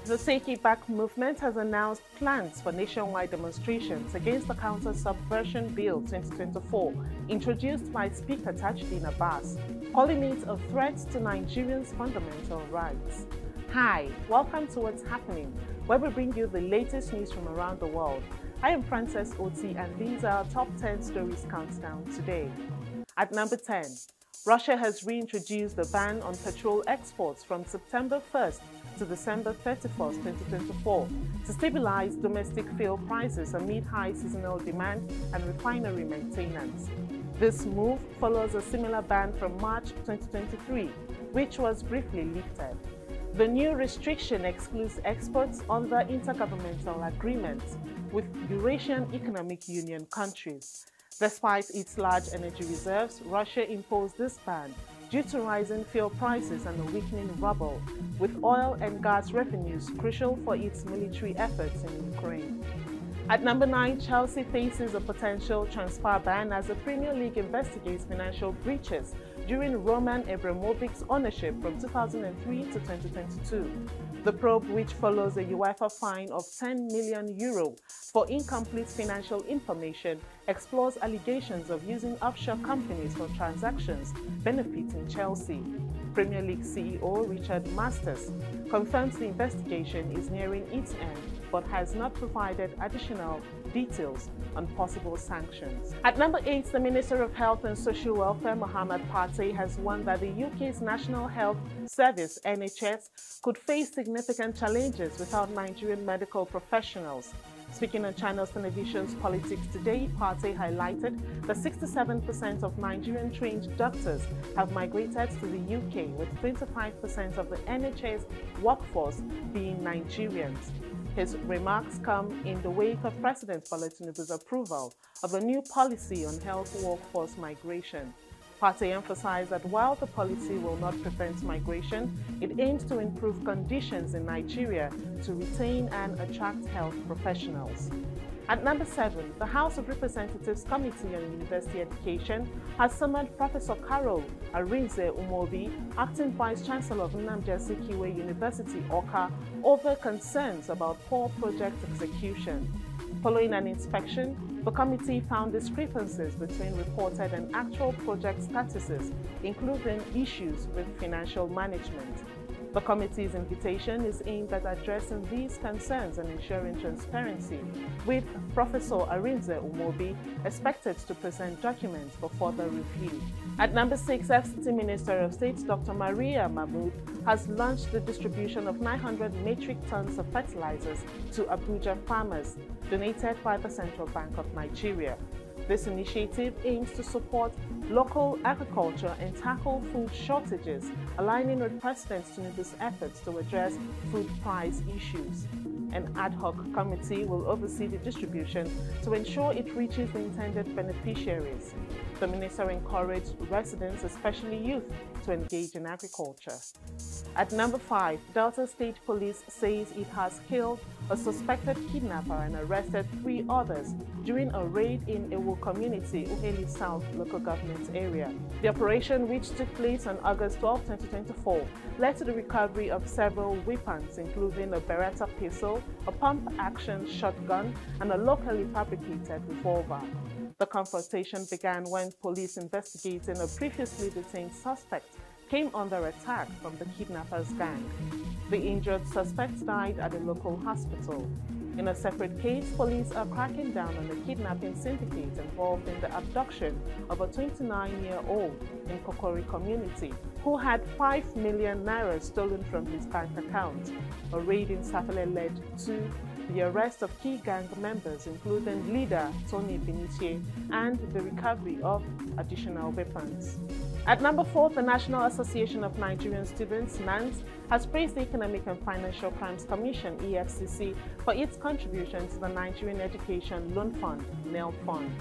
The Take It Back movement has announced plans for nationwide demonstrations against the Counter-Subversion Bill 2024, introduced by Speaker Tajuddin Abbas, calling it a threat to Nigerians' fundamental rights. Hi, welcome to What's Happening, where we bring you the latest news from around the world. I am Frances Oti, and these are our top 10 stories countdown today. At number 10, Russia has reintroduced the ban on petrol exports from September 1st to December 31st, 2024 to stabilize domestic fuel prices amid high seasonal demand and refinery maintenance. This move follows a similar ban from March 2023, which was briefly lifted. The new restriction excludes exports under intergovernmental agreements with Eurasian Economic Union countries. Despite its large energy reserves, Russia imposed this ban due to rising fuel prices and a weakening ruble, with oil and gas revenues crucial for its military efforts in Ukraine. At number 9, Chelsea faces a potential transfer ban as the Premier League investigates financial breaches during Roman Abramovich's ownership from 2003 to 2022. The probe, which follows a UEFA fine of €10 million for incomplete financial information, explores allegations of using offshore companies for transactions benefiting Chelsea. Premier League CEO Richard Masters confirms the investigation is nearing its end, but has not provided additional details on possible sanctions. At number 8, the Minister of Health and Social Welfare, Mohammed Pate, has warned that the UK's National Health Service, NHS, could face significant challenges without Nigerian medical professionals. Speaking on Channels Television's Politics Today, Pate highlighted that 67% of Nigerian trained doctors have migrated to the UK, with 25% of the NHS workforce being Nigerians. His remarks come in the wake of President Bola Tinubu's approval of a new policy on health workforce migration. Pate emphasized that while the policy will not prevent migration, it aims to improve conditions in Nigeria to retain and attract health professionals. At number 7, the House of Representatives Committee on University Education has summoned Professor Carol Arinze-Umobi, Acting Vice Chancellor of Nnamdi Azikiwe University, Awka, over concerns about poor project execution. Following an inspection, the committee found discrepancies between reported and actual project statuses, including issues with financial management. The committee's invitation is aimed at addressing these concerns and ensuring transparency, with Professor Arinze-Umobi expected to present documents for further review. At number 6, FCT Minister of State Dr. Maria Mahmood has launched the distribution of 900 metric tons of fertilizers to Abuja farmers, donated by the Central Bank of Nigeria. This initiative aims to support local agriculture and tackle food shortages, aligning with President Tinubu's efforts to address food price issues. An ad hoc committee will oversee the distribution to ensure it reaches the intended beneficiaries. The minister encouraged residents, especially youth, to engage in agriculture. At number 5, Delta State Police says it has killed a suspected kidnapper and arrested 3 others during a raid in Ewo Community, Uheli South local government area. The operation, which took place on August 12, 2024, led to the recovery of several weapons, including a Beretta pistol, a pump-action shotgun, and a locally fabricated revolver. The confrontation began when police investigating a previously detained suspect came under attack from the kidnappers' gang. The injured suspect died at a local hospital. In a separate case, police are cracking down on a kidnapping syndicate involved in the abduction of a 29-year-old in Kokori community who had 5 million naira stolen from his bank account. A raid in Safele led to the arrest of key gang members, including leader Tony Binitie, and the recovery of additional weapons. At number 4, the National Association of Nigerian Students, NANS, has praised the Economic and Financial Crimes Commission, EFCC, for its contribution to the Nigerian Education Loan Fund, NEL Fund.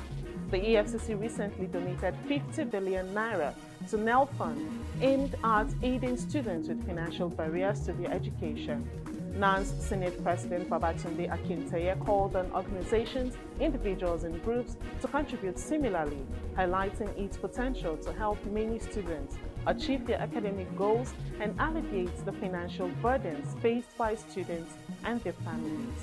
The EFCC recently donated 50 billion naira to NEL Fund, aimed at aiding students with financial barriers to their education. NANS Senate President Babatunde Akinteye called on organizations, individuals and groups to contribute similarly, highlighting its potential to help many students achieve their academic goals and alleviate the financial burdens faced by students and their families.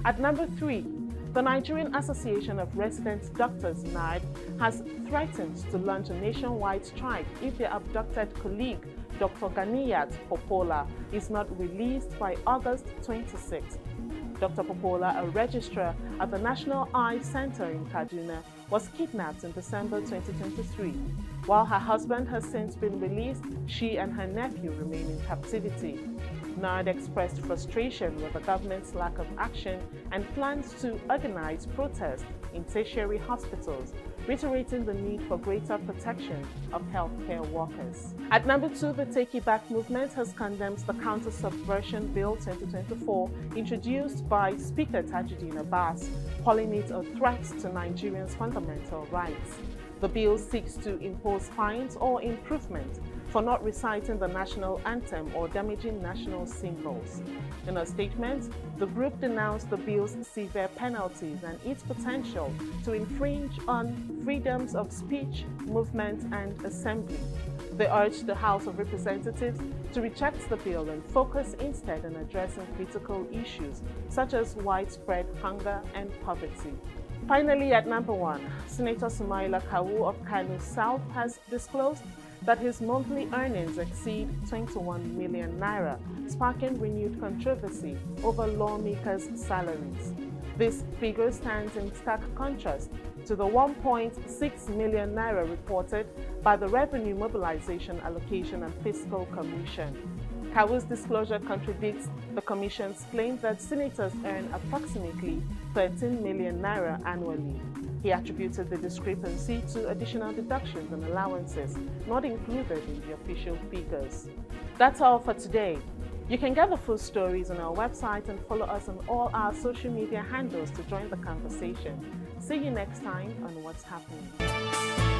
At number 3, the Nigerian Association of Resident Doctors (NARD) has threatened to launch a nationwide strike if their abducted colleague, Dr. Ganiyat Popola, is not released by August 26. Dr. Popola, a registrar at the National Eye Center in Kaduna, was kidnapped in December 2023. While her husband has since been released, she and her nephew remain in captivity. NARD expressed frustration with the government's lack of action and plans to organize protests in tertiary hospitals, reiterating the need for greater protection of healthcare workers. At number 2, the Take It Back movement has condemned the Counter-Subversion Bill 2024 introduced by Speaker Tajuddin Abbas, calling it a threat to Nigerians' fundamental rights. The bill seeks to impose fines or improvement for not reciting the national anthem or damaging national symbols. In a statement, the group denounced the bill's severe penalties and its potential to infringe on freedoms of speech, movement, and assembly. They urged the House of Representatives to reject the bill and focus instead on addressing critical issues such as widespread hunger and poverty. Finally, at number 1, Senator Sumaila Kawu of Kano South has disclosed that his monthly earnings exceed 21 million naira, sparking renewed controversy over lawmakers' salaries. This figure stands in stark contrast to the 1.6 million naira reported by the Revenue Mobilization Allocation and Fiscal Commission. Kawu's disclosure contradicts the Commission's claim that senators earn approximately 13 million naira annually. He attributed the discrepancy to additional deductions and allowances not included in the official figures. That's all for today. You can get the full stories on our website and follow us on all our social media handles to join the conversation. See you next time on What's Happening.